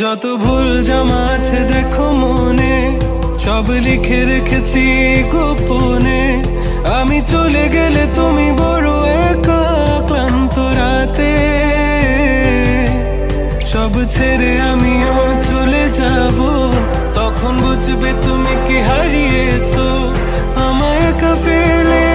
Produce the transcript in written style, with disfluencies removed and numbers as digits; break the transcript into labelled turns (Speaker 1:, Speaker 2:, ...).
Speaker 1: যত ভুল জামা আছে দেখো মনে, সব লিখে রেখেছি গোপনে। আমি চলে গেলে তুমি বড় একা ক্লান্ত রাতে, সব ছেড়ে আমিও চলে যাব। তখন বুঝবে তুমি কি হারিয়েছো, আমায় একা ফেলে